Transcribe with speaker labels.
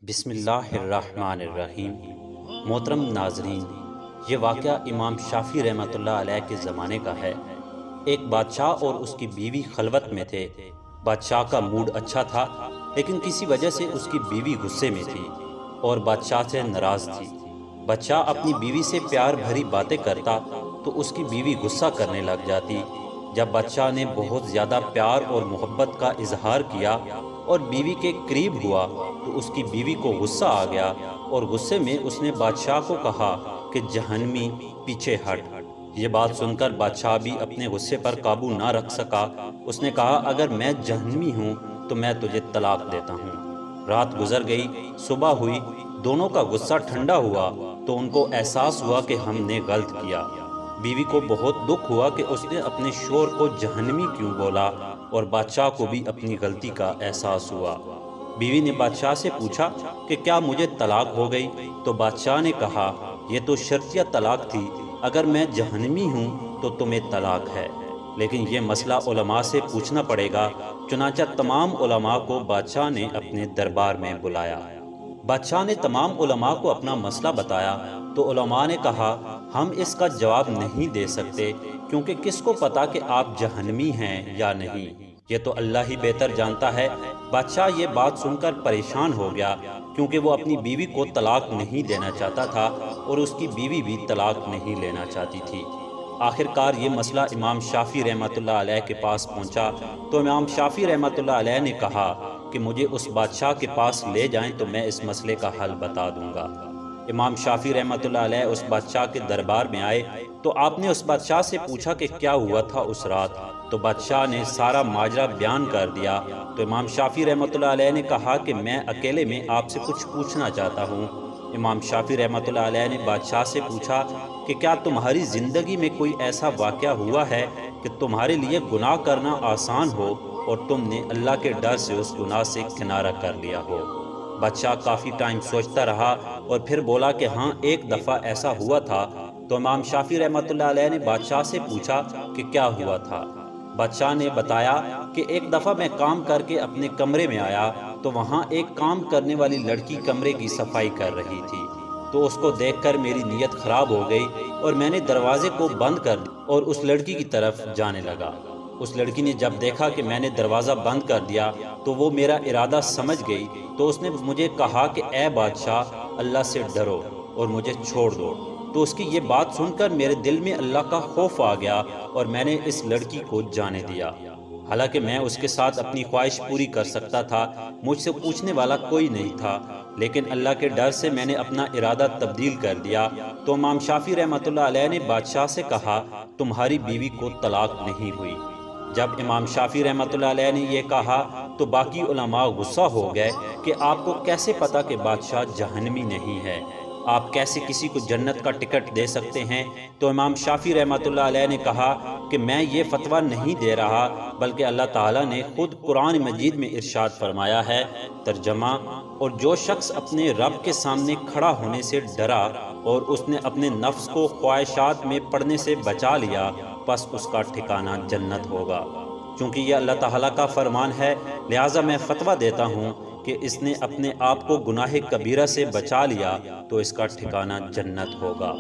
Speaker 1: بسم اللہ الرحمن الرحیم۔ محترم ناظرین، یہ واقعہ امام شافعی رحمۃ اللہ علیہ کے زمانے کا ہے۔ ایک بادشاہ اور اس کی بیوی خلوت میں تھے۔ بادشاہ کا موڈ اچھا تھا، لیکن کسی وجہ سے اس کی بیوی غصے میں تھی اور بادشاہ سے ناراض تھی۔ بادشاہ اپنی بیوی سے پیار بھری باتیں کرتا تو اس کی بیوی غصہ کرنے لگ جاتی۔ جب بادشاہ نے بہت زیادہ پیار اور محبت کا اظہار کیا اور بیوی کے قریب ہوا تو اس کی بیوی کو غصہ آ گیا اور غصے میں اس نے بادشاہ کو کہا کہ جہنمی پیچھے ہٹ۔ یہ بات سن کر بادشاہ بھی اپنے غصے پر قابو نہ رکھ سکا۔ اس نے کہا اگر میں جہنمی ہوں تو میں تجھے طلاق دیتا ہوں۔ رات گزر گئی، صبح ہوئی، دونوں کا غصہ ٹھنڈا ہوا تو ان کو احساس ہوا کہ ہم نے غلط کیا۔ بیوی کو بہت دکھ ہوا کہ اس نے اپنے شوہر کو جہنمی کیوں بولا اور بادشاہ کو بھی اپنی غلطی کا احساس ہوا۔ بیوی نے بادشاہ سے پوچھا کہ کیا مجھے طلاق ہو گئی؟ تو بادشاہ نے کہا یہ تو شرطیہ طلاق تھی، اگر میں جہنمی ہوں تو تمہیں طلاق ہے، لیکن یہ مسئلہ علماء سے پوچھنا پڑے گا۔ چنانچہ تمام علماء کو بادشاہ نے اپنے دربار میں بلایا۔ بادشاہ نے تمام علماء کو اپنا مسئلہ بتایا تو علماء نے کہا ہم اس کا جواب نہیں دے سکتے، کیونکہ کس کو پتا کہ آپ جہنمی ہیں یا نہیں، یہ تو اللہ ہی بہتر جانتا ہے۔ بادشاہ یہ بات سن کر پریشان ہو گیا، کیونکہ وہ اپنی بیوی کو طلاق نہیں دینا چاہتا تھا اور اس کی بیوی بھی طلاق نہیں لینا چاہتی تھی۔ آخر کار یہ مسئلہ امام شافعی رحمۃ اللہ علیہ کے پاس پہنچا تو امام شافعی رحمۃ اللہ علیہ نے کہا کہ مجھے اس بادشاہ کے پاس لے جائیں تو میں اس مسئلے کا حل بتا دوں گا۔ امام شافعی رحمۃ اللہ علیہ اس بادشاہ کے دربار میں آئے تو آپ نے اس بادشاہ سے پوچھا کہ کیا ہوا تھا اس رات؟ تو بادشاہ نے سارا ماجرا بیان کر دیا۔ تو امام شافعی رحمۃ اللہ علیہ نے کہا کہ میں اکیلے میں آپ سے کچھ پوچھنا چاہتا ہوں۔ امام شافعی رحمۃ اللہ علیہ نے بادشاہ سے پوچھا کہ کیا تمہاری زندگی میں کوئی ایسا واقعہ ہوا ہے کہ تمہارے لیے گناہ کرنا آسان ہو اور تم نے اللہ کے ڈر سے اس گناہ سے کنارہ کر لیا ہو؟ بادشاہ کافی ٹائم سوچتا رہا اور پھر بولا کہ ہاں ایک دفعہ ایسا ہوا تھا۔ تو امام شافعی رحمۃ اللہ علیہ نے بادشاہ سے پوچھا کہ کیا ہوا تھا؟ بادشاہ نے بتایا کہ ایک دفعہ میں کام کر کے اپنے کمرے میں آیا تو وہاں ایک کام کرنے والی لڑکی کمرے کی صفائی کر رہی تھی، تو اس کو دیکھ کر میری نیت خراب ہو گئی اور میں نے دروازے کو بند کر دیا اور اس لڑکی کی طرف جانے لگا۔ اس لڑکی نے جب دیکھا کہ میں نے دروازہ بند کر دیا تو وہ میرا ارادہ سمجھ گئی، تو اس نے مجھے کہا کہ اے بادشاہ اللہ سے ڈرو اور مجھے چھوڑ دو۔ تو اس کی یہ بات سن کر میرے دل میں اللہ کا خوف آ گیا اور میں نے اس لڑکی کو جانے دیا، حالانکہ میں اس کے ساتھ اپنی خواہش پوری کر سکتا تھا، مجھ سے پوچھنے والا کوئی نہیں تھا، لیکن اللہ کے ڈر سے میں نے اپنا ارادہ تبدیل کر دیا۔ تو امام شافعی رحمۃ اللہ علیہ نے بادشاہ سے کہا تمہاری بیوی کو طلاق نہیں ہوئی۔ جب امام شافعی رحمۃ اللہ علیہ نے یہ کہا تو باقی علماء غصہ ہو گئے کہ آپ کو کیسے پتا کہ بادشاہ جہنمی نہیں ہے؟ آپ کیسے کسی کو جنت کا ٹکٹ دے سکتے ہیں؟ تو امام شافعی رحمۃ اللہ علیہ نے کہا کہ میں یہ فتویٰ نہیں دے رہا، بلکہ اللہ تعالیٰ نے خود قرآن مجید میں ارشاد فرمایا ہے، ترجمہ، اور جو شخص اپنے رب کے سامنے کھڑا ہونے سے ڈرا اور اس نے اپنے نفس کو خواہشات میں پڑنے سے بچا لیا، پس اس کا ٹھکانہ جنت ہوگا۔ چونکہ یہ اللہ تعالیٰ کا فرمان ہے، لہٰذا میں فتویٰ دیتا ہوں کہ اس نے اپنے آپ کو گناہ کبیرہ سے بچا لیا تو اس کا ٹھکانہ جنت ہوگا۔